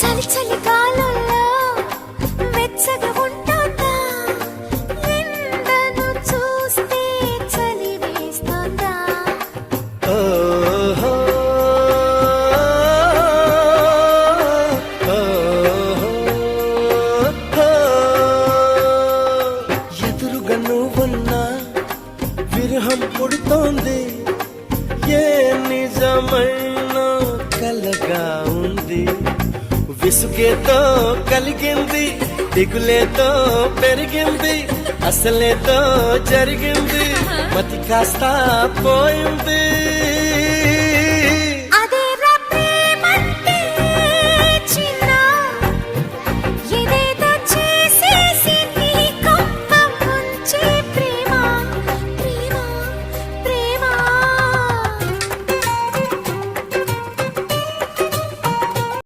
చలి చలి కాలంలో వెచ్చగా ఉంటాందా ఎండను చూస్తే చలి వేస్తుందా ఓహో, ఓహో, ఎదురుగా నువ్వున్నా విరహం పుడుతోంది, ఏ నిజమైన కలగా ఉంది. విసుగేతో కలిగింది, దిగులేతో పెరిగింది, అసలేతో జరిగింది, మతి కాస్త పోయింది.